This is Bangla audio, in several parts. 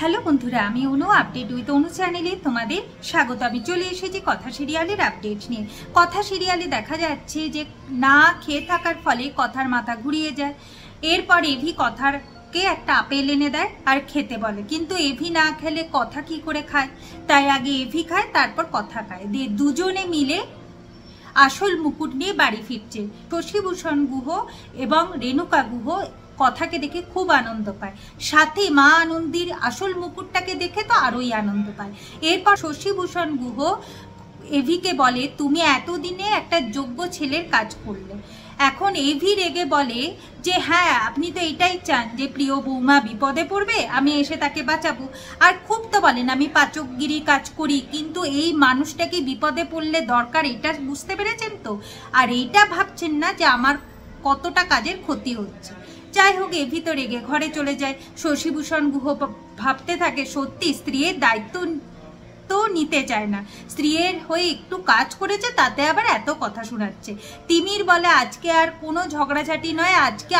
হ্যালো বন্ধুরা, আমি অনু আপডেট উইথ অনু চ্যানেলে তোমাদের স্বাগত। আমি চলে এসেছি কথা সিরিয়ালের আপডেট নিয়ে। কথা সিরিয়ালে দেখা যাচ্ছে যে না খেয়ে থাকার ফলে কথার মাথা ঘুরিয়ে যায়। এরপর এভি কথারকে একটা আপেল এনে দেয় আর খেতে বলে, কিন্তু এভি না খেলে কথা কি করে খায়? তাই আগে এভি খায়, তারপর কথা খায়। দিয়ে দুজনে মিলে আসল মুকুট নিয়ে বাড়ি ফিরছে। শশীভূষণ গুহ এবং রেণুকা গুহ কথাকে দেখে খুব আনন্দ পায়, সাথে মা আনন্দীর আসল মুকুটটাকে দেখে তো আরোই আনন্দ পায়। এরপর শশীভূষণ গুহ এভিকে বলে, তুমি এতদিনে একটা যোগ্য ছেলের কাজ করলে। এখন এভি রেগে বলে যে হ্যাঁ, আপনি তো এটাই চান যে প্রিয় বৌমা বিপদে পড়বে, আমি এসে তাকে বাঁচাবো। আর খুব তো বলেন আমি পাচকগিরি কাজ করি, কিন্তু এই মানুষটাকে বিপদে পড়লে দরকার এটা বুঝতে পেরেছেন তো? আর এইটা ভাবছেন না যে আমার কতটা কাজের ক্ষতি হচ্ছে। যাই হোক, এভি তো রেগে ঘরে চলে যায়। শশীভূষণ গুহ ভাবতে থাকে সত্যি স্ত্রীর দায়িত্ব তো নিতে চায় না, স্ত্রীর হয়ে একটু কাজ করেছে তাতে আবার এত কথা শোনাচ্ছে। তিমির বলে আজকে আর কোনো ঝগড়াঝাটি নয়, আজকে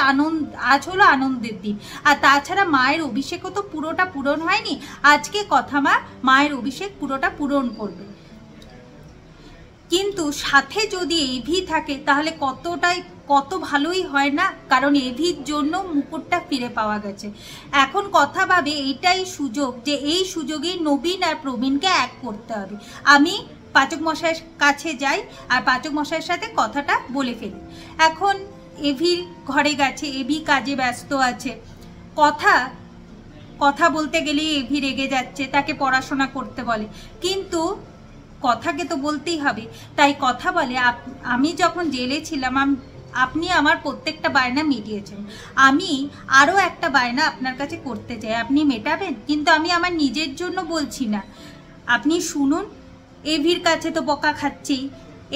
আজ হলো আনন্দের দিন। আর তাছাড়া মায়ের অভিষেকও তো পুরোটা পূরণ হয়নি, আজকে কথা মায়ের অভিষেক পুরোটা পূরণ করবে। কিন্তু সাথে যদি এভি থাকে তাহলে কত ভালোই হয় না, কারণ এভির জন্য মুকুটটা ফিরে পাওয়া গেছে। এখন কথা ভাবে এইটাই সুযোগ, যে এই সুযোগে নবীন আর প্রবীণকে এক করতে হবে। আমি পাচক মশাইয়ের কাছে যাই আর পাচক মশাইয়ের সাথে কথাটা বলে ফেলি। এখন এভির ঘরে গেছে, এভি কাজে ব্যস্ত আছে। কথা বলতে গেলে এভি রেগে যাচ্ছে, তাকে পড়াশোনা করতে বলে, কিন্তু কথাকে তো বলতেই হবে। তাই কথা বলে, আমি যখন জেলে ছিলাম আপনি আমার প্রত্যেকটা বায়না মিটিয়েছেন, আমি আরও একটা বায়না আপনার কাছে করতে চাই, আপনি মেটাবেন? কিন্তু আমি আমার নিজের জন্য বলছি না, আপনি শুনুন। এভির কাছে তো বকা খাচ্ছেই।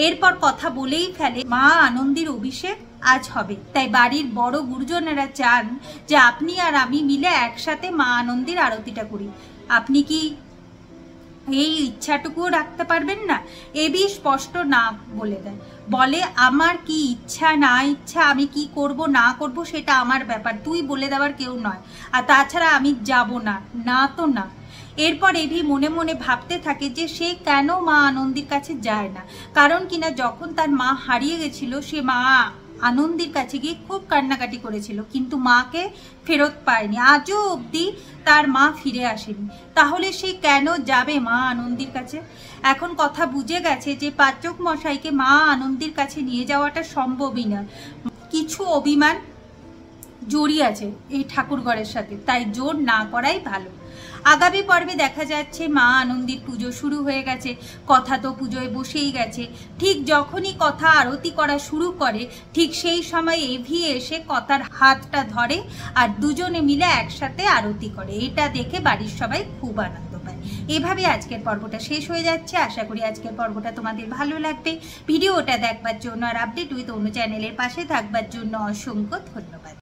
এরপর কথা বলেই ফেলে, মা আনন্দীর অভিষেক আজ হবে, তাই বাড়ির বড় গুরুজনেরা চান যে আপনি আর আমি মিলে একসাথে মা আনন্দীর আরতিটা করি। আপনি কি এই ইচ্ছাটুকুও রাখতে পারবেন না? এবি স্পষ্ট না বলে দেয়, বলে আমার কি ইচ্ছা না ইচ্ছা, আমি কি করব না করব সেটা আমার ব্যাপার, তুই বলে দেওয়ার কেউ নয়। আর তাছাড়া আমি যাব না, না তো না। এরপর এভি মনে মনে ভাবতে থাকে যে সে কেন মা আনন্দীর কাছে যায় না, কারণ কিনা যখন তার মা হারিয়ে গেছিল সে মা আনন্দীর কাছে গিয়ে খুব কান্নাকাটি করেছিল, কিন্তু মাকে ফেরত পায়নি, আজও অবধি তার মা ফিরে আসেনি। তাহলে সে কেন যাবে মা আনন্দীর কাছে? এখন কথা বুঝে গেছে যে পাচক মশাইকে মা আনন্দীর কাছে নিয়ে যাওয়াটা সম্ভবই না, কিছু অভিমান জড়িয়ে আছে এই ঠাকুরঘরের সাথে, তাই জোর না করাই ভালো। আগামী পর্বে দেখা যাচ্ছে মা আনন্দীর পুজো শুরু হয়ে গেছে। কথা তো পুজোয় বসেই গেছে। ঠিক যখনই কথা আরতি করা শুরু করে, ঠিক সেই সময় এভি এসে কথার হাতটা ধরে আর দুজনে মিলে একসাথে আরতি করে। এটা দেখে বাড়ির সবাই খুব আনন্দ পায়। এভাবে আজকের পর্বটা শেষ হয়ে যাচ্ছে। আশা করি আজকের পর্বটা তোমাদের ভালো লাগবে। ভিডিওটা দেখবার জন্য আর আপডেট উইথ অনু চ্যানেলের পাশে থাকবার জন্য অসংখ্য ধন্যবাদ।